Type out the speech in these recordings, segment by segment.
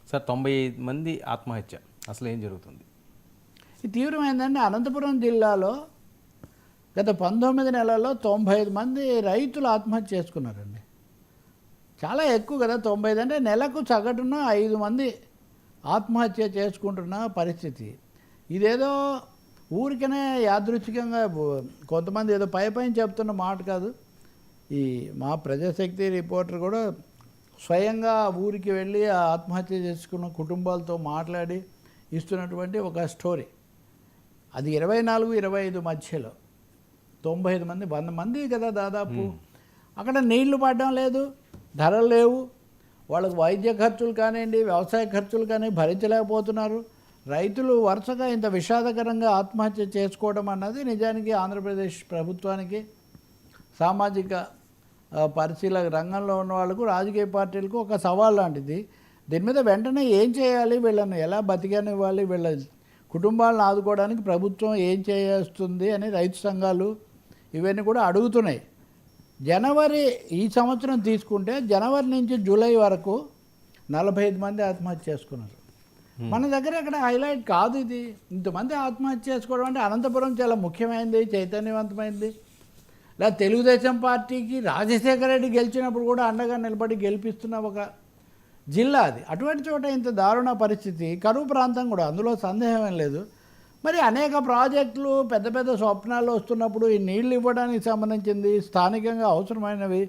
Sir 95 మంది ఆత్మహత్య, అసలు ఏం జరుగుతుంది? ఇది తీవ్రమైందండి. అనంతపురం జిల్లాలో గత 19 నెలల్లో 95 మంది రైతులు ఆత్మహత్య చేసుకున్నారండి. చాలా ఎక్కువ కదా. 95 అంటే నెలకు సగటున 5 మంది ఆత్మహత్య చేసుకుంటున్న పరిస్థితి. ఇదేదో ఊరికనే యాదృచ్ఛికంగా కొంతమంది ఏదో పైన చెప్తున్న మాట కాదు. ఈ మా ప్రజాశక్తి రిపోర్టర్ కూడా స్వయంగా ఊరికి వెళ్ళి ఆ ఆత్మహత్య చేసుకున్న కుటుంబాలతో మాట్లాడి ఇస్తున్నటువంటి ఒక స్టోరీ. అది 24-25 మధ్యలో 95 మంది, 100 మంది కదా దాదాపు. అక్కడ నీళ్లు పడడం లేదు, ధరలు లేవు, వాళ్ళకు వైద్య ఖర్చులు కానివ్వండి, వ్యవసాయ ఖర్చులు కానీ భరించలేకపోతున్నారు. రైతులు వరుసగా ఇంత విషాదకరంగా ఆత్మహత్య చేసుకోవడం అన్నది నిజానికి ఆంధ్రప్రదేశ్ ప్రభుత్వానికి, సామాజిక పరిశీలన రంగంలో ఉన్న వాళ్ళకు, రాజకీయ పార్టీలకు ఒక సవాల్ లాంటిది. దీని మీద వెంటనే ఏం చేయాలి, వీళ్ళని ఎలా బతికనివ్వాలి, వీళ్ళ కుటుంబాలను ఆదుకోవడానికి ప్రభుత్వం ఏం చేస్తుంది అని రైతు సంఘాలు ఇవన్నీ కూడా అడుగుతున్నాయి. జనవరి ఈ సంవత్సరం తీసుకుంటే జనవరి నుంచి జూలై వరకు 45 మంది ఆత్మహత్య చేసుకున్నారు. మన దగ్గర ఇక్కడ హైలైట్ కాదు ఇది. ఇంతమంది ఆత్మహత్య చేసుకోవడం అంటే అనంతపురం చాలా ముఖ్యమైనది, చైతన్యవంతమైనది. లేదా తెలుగుదేశం పార్టీకి రాజశేఖర రెడ్డి గెలిచినప్పుడు కూడా అండగా నిలబడి గెలిపిస్తున్న ఒక జిల్లా అది. అటువంటి చోట ఇంత దారుణ పరిస్థితి, కరువు ప్రాంతం కూడా, అందులో సందేహం ఏం లేదు. మరి అనేక ప్రాజెక్టులు పెద్ద పెద్ద స్వప్నాలు వస్తున్నప్పుడు ఈ నీళ్లు ఇవ్వడానికి సంబంధించింది స్థానికంగా అవసరమైనవి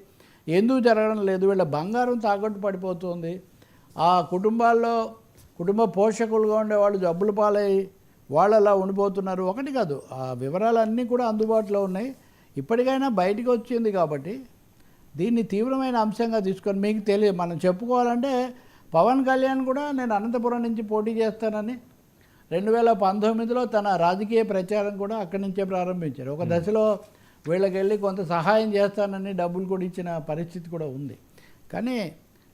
ఎందుకు జరగడం లేదు? వీళ్ళ బంగారం తాకట్టు పడిపోతుంది. ఆ కుటుంబాల్లో కుటుంబ పోషకులుగా ఉండేవాళ్ళు జబ్బుల పాలై వాళ్ళు అలా ఉండిపోతున్నారు. ఒకటి కాదు, ఆ వివరాలన్నీ కూడా అందుబాటులో ఉన్నాయి. ఇప్పటికైనా బయటికి వచ్చింది కాబట్టి దీన్ని తీవ్రమైన అంశంగా తీసుకొని మీకు తెలియదు. మనం చెప్పుకోవాలంటే పవన్ కళ్యాణ్ కూడా నేను అనంతపురం నుంచి పోటీ చేస్తానని 2019లో తన రాజకీయ ప్రచారం కూడా అక్కడి నుంచే ప్రారంభించారు. ఒక దశలో వీళ్ళకి వెళ్ళి కొంత సహాయం చేస్తానని డబ్బులు కూడా ఇచ్చిన పరిస్థితి కూడా ఉంది. కానీ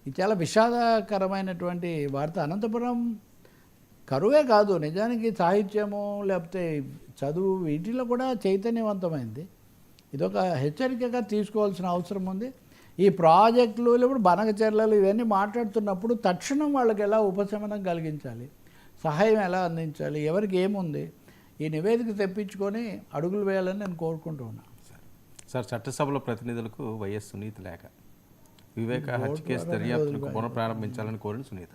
ఇది చాలా విషాదకరమైనటువంటి వార్త. అనంతపురం కరువే కాదు, నిజానికి సాహిత్యము లేకపోతే చదువు వీటిలో కూడా చైతన్యవంతమైంది. ఇదొక హెచ్చరికగా తీసుకోవాల్సిన అవసరం ఉంది. ఈ ప్రాజెక్టులు లేకపోతే బనకచెర్లలు ఇవన్నీ మాట్లాడుతున్నప్పుడు తక్షణం వాళ్ళకి ఎలా ఉపశమనం కలిగించాలి, సహాయం ఎలా అందించాలి, ఎవరికి ఏముంది, ఈ నివేదిక తెప్పించుకొని అడుగులు వేయాలని నేను కోరుకుంటూ ఉన్నాను. సార్, చట్టసభలో ప్రతినిధులకు వైఎస్ సునీత లేఖ, వివేక హత్య కేసు దర్యాప్తును పునఃప్రారంభించాలని కోరిన సునీత.